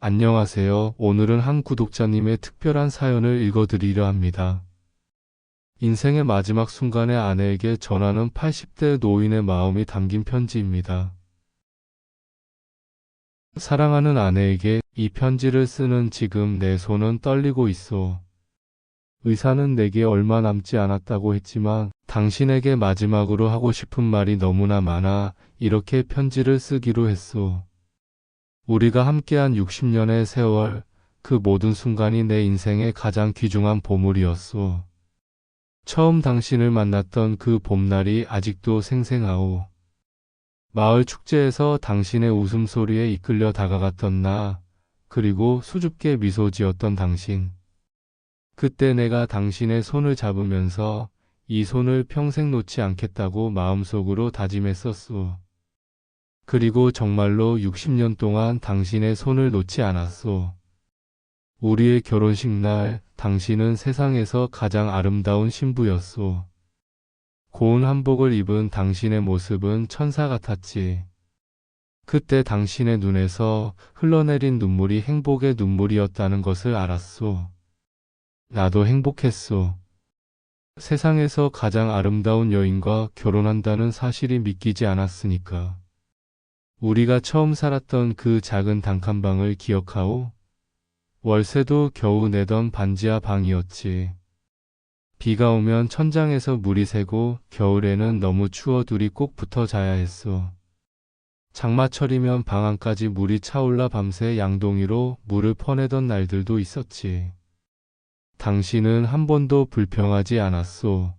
안녕하세요. 오늘은 한 구독자님의 특별한 사연을 읽어드리려 합니다. 인생의 마지막 순간에 아내에게 전하는 80대 노인의 마음이 담긴 편지입니다. 사랑하는 아내에게 이 편지를 쓰는 지금 내 손은 떨리고 있어. 의사는 내게 얼마 남지 않았다고 했지만 당신에게 마지막으로 하고 싶은 말이 너무나 많아 이렇게 편지를 쓰기로 했소. 우리가 함께한 60년의 세월, 그 모든 순간이 내 인생의 가장 귀중한 보물이었소. 처음 당신을 만났던 그 봄날이 아직도 생생하오. 마을 축제에서 당신의 웃음소리에 이끌려 다가갔던 나, 그리고 수줍게 미소 지었던 당신. 그때 내가 당신의 손을 잡으면서 이 손을 평생 놓지 않겠다고 마음속으로 다짐했었소. 그리고 정말로 60년 동안 당신의 손을 놓지 않았소. 우리의 결혼식 날, 당신은 세상에서 가장 아름다운 신부였소. 고운 한복을 입은 당신의 모습은 천사 같았지. 그때 당신의 눈에서 흘러내린 눈물이 행복의 눈물이었다는 것을 알았소. 나도 행복했소. 세상에서 가장 아름다운 여인과 결혼한다는 사실이 믿기지 않았으니까. 우리가 처음 살았던 그 작은 단칸방을 기억하오? 월세도 겨우 내던 반지하 방이었지. 비가 오면 천장에서 물이 새고 겨울에는 너무 추워 둘이 꼭 붙어 자야 했어. 장마철이면 방 안까지 물이 차올라 밤새 양동이로 물을 퍼내던 날들도 있었지. 당신은 한 번도 불평하지 않았소.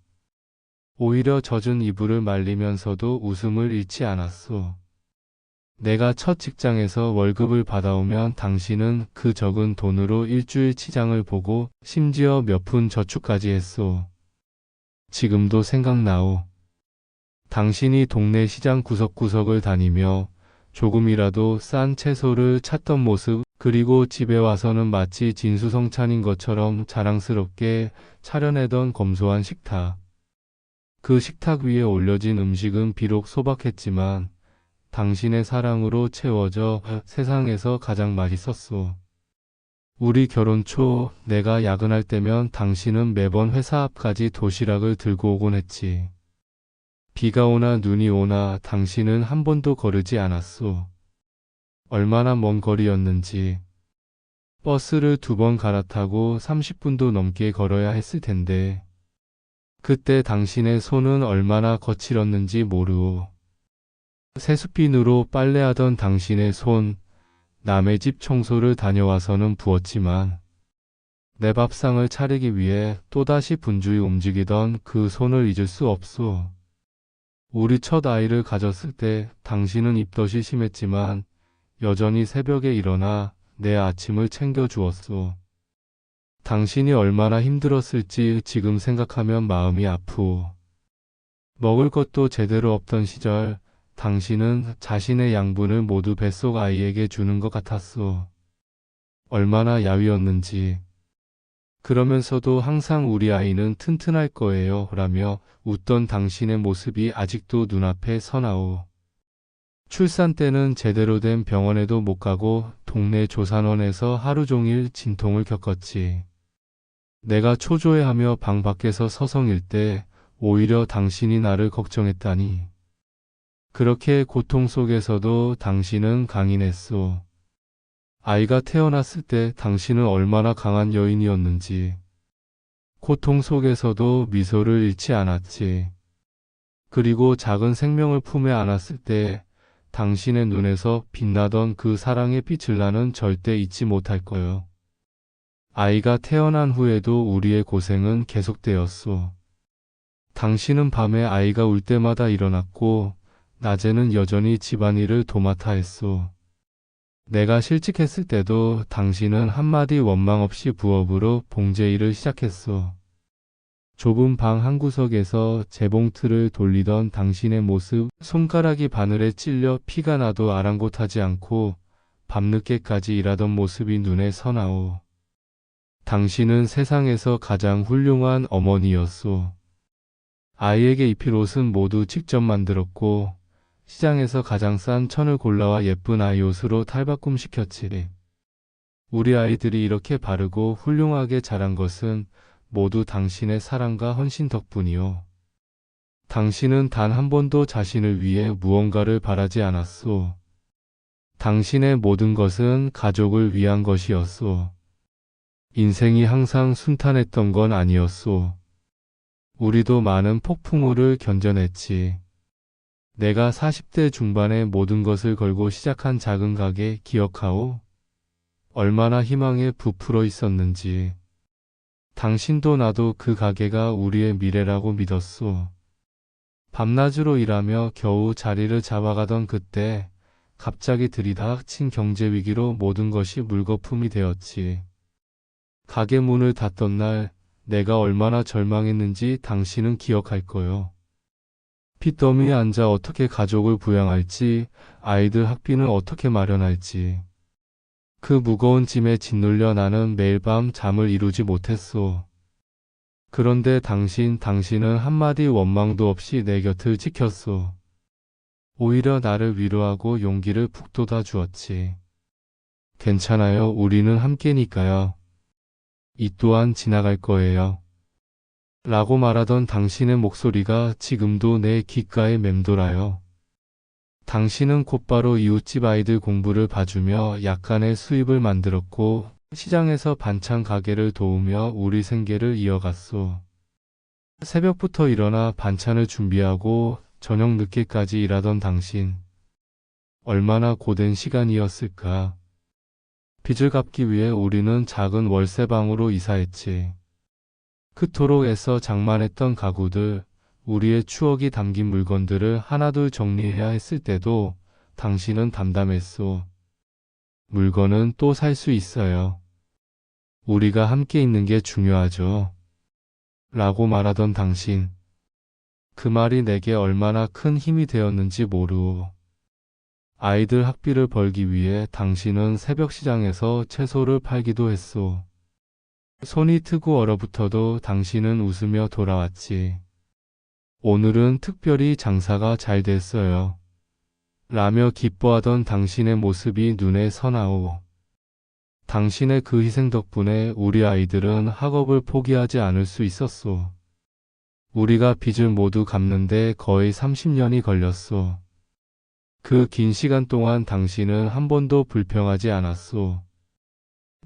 오히려 젖은 이불을 말리면서도 웃음을 잃지 않았소. 내가 첫 직장에서 월급을 받아오면 당신은 그 적은 돈으로 일주일 치장을 보고 심지어 몇 푼 저축까지 했소. 지금도 생각나오. 당신이 동네 시장 구석구석을 다니며 조금이라도 싼 채소를 찾던 모습, 그리고 집에 와서는 마치 진수성찬인 것처럼 자랑스럽게 차려내던 검소한 식탁. 그 식탁 위에 올려진 음식은 비록 소박했지만 당신의 사랑으로 채워져 세상에서 가장 맛있었소. 우리 결혼 초 내가 야근할 때면 당신은 매번 회사 앞까지 도시락을 들고 오곤 했지. 비가 오나 눈이 오나 당신은 한 번도 거르지 않았소. 얼마나 먼 거리였는지. 버스를 2번 갈아타고 30분도 넘게 걸어야 했을 텐데. 그때 당신의 손은 얼마나 거칠었는지 모르오. 세숫빈으로 빨래하던 당신의 손, 남의 집 청소를 다녀와서는 부었지만 내 밥상을 차리기 위해 또다시 분주히 움직이던 그 손을 잊을 수 없소. 우리 첫 아이를 가졌을 때 당신은 입덧이 심했지만 여전히 새벽에 일어나 내 아침을 챙겨주었소. 당신이 얼마나 힘들었을지 지금 생각하면 마음이 아프오. 먹을 것도 제대로 없던 시절 당신은 자신의 양분을 모두 뱃속 아이에게 주는 것 같았소. 얼마나 야위었는지. 그러면서도 항상 우리 아이는 튼튼할 거예요 라며 웃던 당신의 모습이 아직도 눈앞에 서나오. 출산 때는 제대로 된 병원에도 못 가고 동네 조산원에서 하루 종일 진통을 겪었지. 내가 초조해하며 방 밖에서 서성일 때 오히려 당신이 나를 걱정했다니. 그렇게 고통 속에서도 당신은 강인했소. 아이가 태어났을 때 당신은 얼마나 강한 여인이었는지. 고통 속에서도 미소를 잃지 않았지. 그리고 작은 생명을 품에 안았을 때 당신의 눈에서 빛나던 그 사랑의 빛을 나는 절대 잊지 못할 거요. 아이가 태어난 후에도 우리의 고생은 계속되었소. 당신은 밤에 아이가 울 때마다 일어났고 낮에는 여전히 집안일을 도맡아 했소. 내가 실직했을 때도 당신은 한마디 원망 없이 부업으로 봉제 일을 시작했소. 좁은 방 한구석에서 재봉틀을 돌리던 당신의 모습, 손가락이 바늘에 찔려 피가 나도 아랑곳하지 않고 밤늦게까지 일하던 모습이 눈에 서나오. 당신은 세상에서 가장 훌륭한 어머니였소. 아이에게 입힐 옷은 모두 직접 만들었고 시장에서 가장 싼 천을 골라와 예쁜 아이 옷으로 탈바꿈시켰지. 우리 아이들이 이렇게 바르고 훌륭하게 자란 것은 모두 당신의 사랑과 헌신 덕분이요. 당신은 단 한 번도 자신을 위해 무언가를 바라지 않았소. 당신의 모든 것은 가족을 위한 것이었소. 인생이 항상 순탄했던 건 아니었소. 우리도 많은 폭풍우를 견뎌냈지. 내가 40대 중반에 모든 것을 걸고 시작한 작은 가게 기억하오? 얼마나 희망에 부풀어 있었는지. 당신도 나도 그 가게가 우리의 미래라고 믿었소. 밤낮으로 일하며 겨우 자리를 잡아가던 그때 갑자기 들이닥친 경제 위기로 모든 것이 물거품이 되었지. 가게 문을 닫던 날 내가 얼마나 절망했는지 당신은 기억할 거요. 핏더미에 앉아 어떻게 가족을 부양할지, 아이들 학비는 어떻게 마련할지. 그 무거운 짐에 짓눌려 나는 매일 밤 잠을 이루지 못했소. 그런데 당신은 한마디 원망도 없이 내 곁을 지켰소. 오히려 나를 위로하고 용기를 북돋아 주었지. 괜찮아요. 우리는 함께니까요. 이 또한 지나갈 거예요. 라고 말하던 당신의 목소리가 지금도 내 귓가에 맴돌아요. 당신은 곧바로 이웃집 아이들 공부를 봐주며 약간의 수입을 만들었고 시장에서 반찬 가게를 도우며 우리 생계를 이어갔소. 새벽부터 일어나 반찬을 준비하고 저녁 늦게까지 일하던 당신. 얼마나 고된 시간이었을까. 빚을 갚기 위해 우리는 작은 월세방으로 이사했지. 그토록 애써 장만했던 가구들, 우리의 추억이 담긴 물건들을 하나둘 정리해야 했을 때도 당신은 담담했소. 물건은 또 살 수 있어요. 우리가 함께 있는 게 중요하죠. 라고 말하던 당신. 그 말이 내게 얼마나 큰 힘이 되었는지 모르오. 아이들 학비를 벌기 위해 당신은 새벽 시장에서 채소를 팔기도 했소. 손이 트고 얼어붙어도 당신은 웃으며 돌아왔지. 오늘은 특별히 장사가 잘 됐어요. 라며 기뻐하던 당신의 모습이 눈에 선하오. 당신의 그 희생 덕분에 우리 아이들은 학업을 포기하지 않을 수 있었소. 우리가 빚을 모두 갚는데 거의 30년이 걸렸소. 그 긴 시간 동안 당신은 한 번도 불평하지 않았소.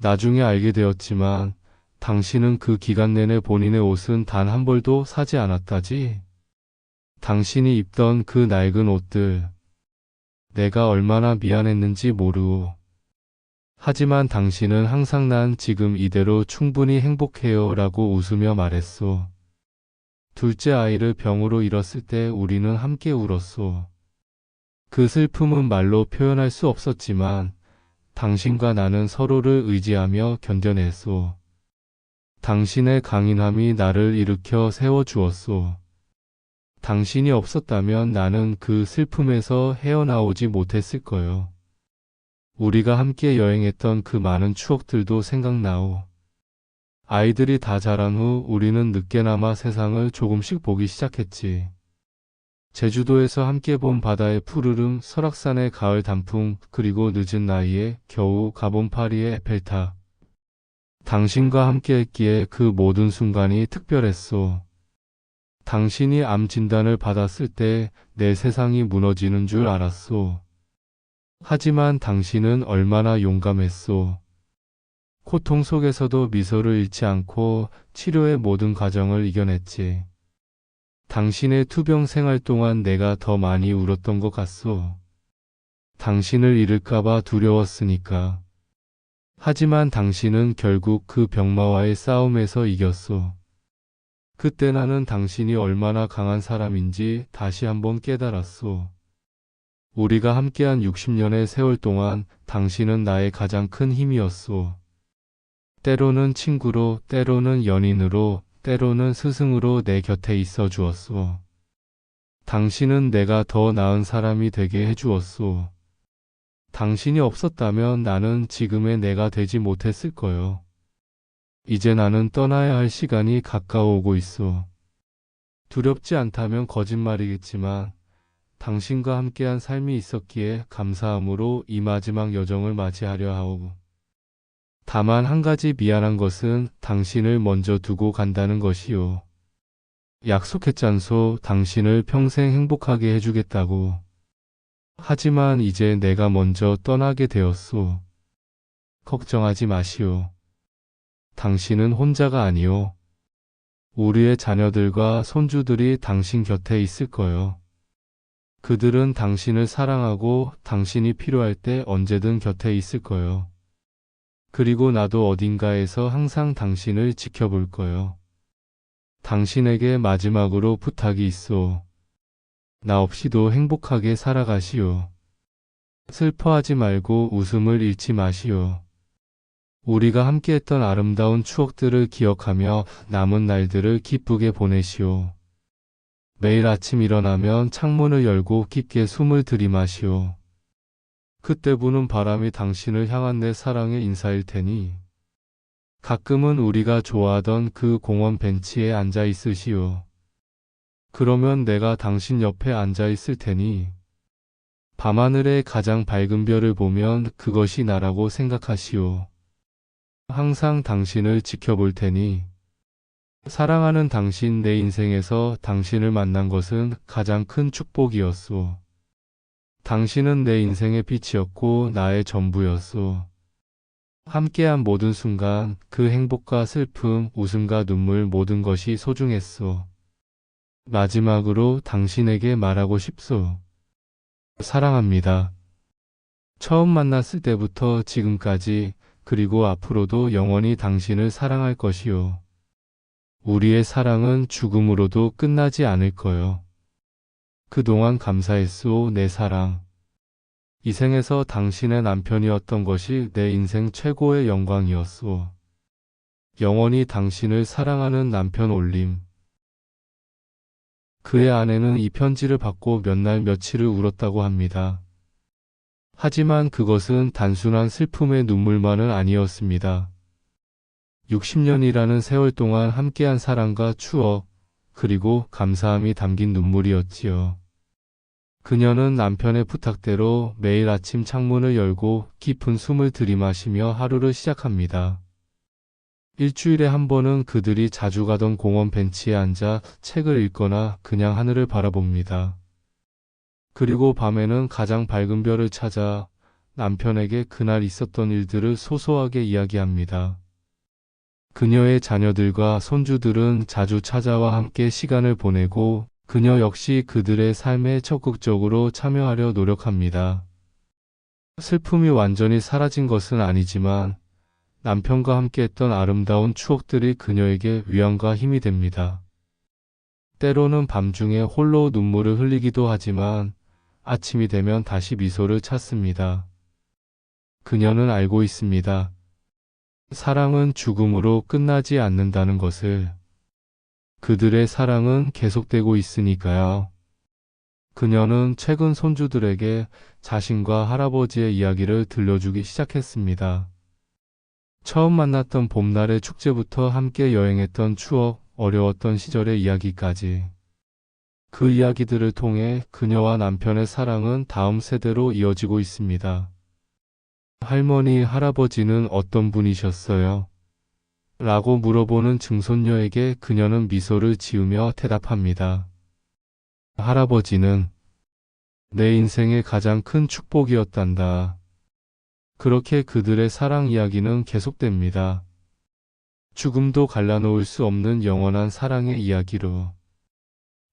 나중에 알게 되었지만 당신은 그 기간 내내 본인의 옷은 단 한 벌도 사지 않았다지. 당신이 입던 그 낡은 옷들. 내가 얼마나 미안했는지 모르오. 하지만 당신은 항상 난 지금 이대로 충분히 행복해요 라고 웃으며 말했소. 둘째 아이를 병으로 잃었을 때 우리는 함께 울었소. 그 슬픔은 말로 표현할 수 없었지만 당신과 나는 서로를 의지하며 견뎌냈소. 당신의 강인함이 나를 일으켜 세워주었소. 당신이 없었다면 나는 그 슬픔에서 헤어나오지 못했을 거요. 우리가 함께 여행했던 그 많은 추억들도 생각나오. 아이들이 다 자란 후 우리는 늦게나마 세상을 조금씩 보기 시작했지. 제주도에서 함께 본 바다의 푸르름, 설악산의 가을 단풍, 그리고 늦은 나이에 겨우 가본 파리의 에펠탑. 당신과 함께 했기에 그 모든 순간이 특별했소. 당신이 암 진단을 받았을 때 내 세상이 무너지는 줄 알았소. 하지만 당신은 얼마나 용감했소. 고통 속에서도 미소를 잃지 않고 치료의 모든 과정을 이겨냈지. 당신의 투병 생활 동안 내가 더 많이 울었던 것 같소. 당신을 잃을까봐 두려웠으니까. 하지만 당신은 결국 그 병마와의 싸움에서 이겼소. 그때 나는 당신이 얼마나 강한 사람인지 다시 한번 깨달았소. 우리가 함께한 60년의 세월 동안 당신은 나의 가장 큰 힘이었소. 때로는 친구로, 때로는 연인으로, 때로는 스승으로 내 곁에 있어 주었소. 당신은 내가 더 나은 사람이 되게 해주었소. 당신이 없었다면 나는 지금의 내가 되지 못했을 거요. 이제 나는 떠나야 할 시간이 가까워오고 있소. 두렵지 않다면 거짓말이겠지만 당신과 함께한 삶이 있었기에 감사함으로 이 마지막 여정을 맞이하려 하오. 다만 한 가지 미안한 것은 당신을 먼저 두고 간다는 것이요. 약속했잖소. 당신을 평생 행복하게 해주겠다고. 하지만 이제 내가 먼저 떠나게 되었소. 걱정하지 마시오. 당신은 혼자가 아니오. 우리의 자녀들과 손주들이 당신 곁에 있을 거요. 그들은 당신을 사랑하고 당신이 필요할 때 언제든 곁에 있을 거요. 그리고 나도 어딘가에서 항상 당신을 지켜볼 거요. 당신에게 마지막으로 부탁이 있소. 나 없이도 행복하게 살아가시오. 슬퍼하지 말고 웃음을 잃지 마시오. 우리가 함께했던 아름다운 추억들을 기억하며 남은 날들을 기쁘게 보내시오. 매일 아침 일어나면 창문을 열고 깊게 숨을 들이마시오. 그때 부는 바람이 당신을 향한 내 사랑의 인사일 테니 가끔은 우리가 좋아하던 그 공원 벤치에 앉아 있으시오. 그러면 내가 당신 옆에 앉아 있을 테니 밤하늘의 가장 밝은 별을 보면 그것이 나라고 생각하시오. 항상 당신을 지켜볼 테니 사랑하는 당신, 내 인생에서 당신을 만난 것은 가장 큰 축복이었소. 당신은 내 인생의 빛이었고 나의 전부였소. 함께한 모든 순간, 그 행복과 슬픔, 웃음과 눈물 모든 것이 소중했소. 마지막으로 당신에게 말하고 싶소. 사랑합니다. 처음 만났을 때부터 지금까지, 그리고 앞으로도 영원히 당신을 사랑할 것이요. 우리의 사랑은 죽음으로도 끝나지 않을 거요. 그동안 감사했소, 내 사랑. 이 생에서 당신의 남편이었던 것이 내 인생 최고의 영광이었소. 영원히 당신을 사랑하는 남편 올림. 그의 아내는 이 편지를 받고 몇 날 며칠을 울었다고 합니다. 하지만 그것은 단순한 슬픔의 눈물만은 아니었습니다. 60년이라는 세월 동안 함께한 사랑과 추억, 그리고 감사함이 담긴 눈물이었지요. 그녀는 남편의 부탁대로 매일 아침 창문을 열고 깊은 숨을 들이마시며 하루를 시작합니다. 일주일에 한 번은 그들이 자주 가던 공원 벤치에 앉아 책을 읽거나 그냥 하늘을 바라봅니다. 그리고 밤에는 가장 밝은 별을 찾아 남편에게 그날 있었던 일들을 소소하게 이야기합니다. 그녀의 자녀들과 손주들은 자주 찾아와 함께 시간을 보내고 그녀 역시 그들의 삶에 적극적으로 참여하려 노력합니다. 슬픔이 완전히 사라진 것은 아니지만 남편과 함께했던 아름다운 추억들이 그녀에게 위안과 힘이 됩니다. 때로는 밤중에 홀로 눈물을 흘리기도 하지만 아침이 되면 다시 미소를 찾습니다. 그녀는 알고 있습니다. 사랑은 죽음으로 끝나지 않는다는 것을. 그들의 사랑은 계속되고 있으니까요. 그녀는 최근 손주들에게 자신과 할아버지의 이야기를 들려주기 시작했습니다. 처음 만났던 봄날의 축제부터 함께 여행했던 추억, 어려웠던 시절의 이야기까지. 그 이야기들을 통해 그녀와 남편의 사랑은 다음 세대로 이어지고 있습니다. 할머니, 할아버지는 어떤 분이셨어요? 라고 물어보는 증손녀에게 그녀는 미소를 지으며 대답합니다. 할아버지는 내 인생의 가장 큰 축복이었단다. 그렇게 그들의 사랑 이야기는 계속됩니다. 죽음도 갈라놓을 수 없는 영원한 사랑의 이야기로.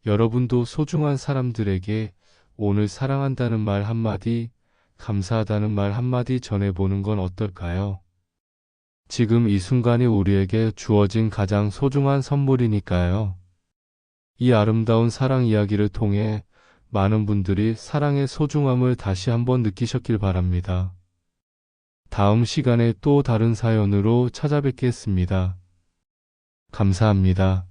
여러분도 소중한 사람들에게 오늘 사랑한다는 말 한마디, 감사하다는 말 한마디 전해보는 건 어떨까요? 지금 이 순간이 우리에게 주어진 가장 소중한 선물이니까요. 이 아름다운 사랑 이야기를 통해 많은 분들이 사랑의 소중함을 다시 한번 느끼셨길 바랍니다. 다음 시간에 또 다른 사연으로 찾아뵙겠습니다. 감사합니다.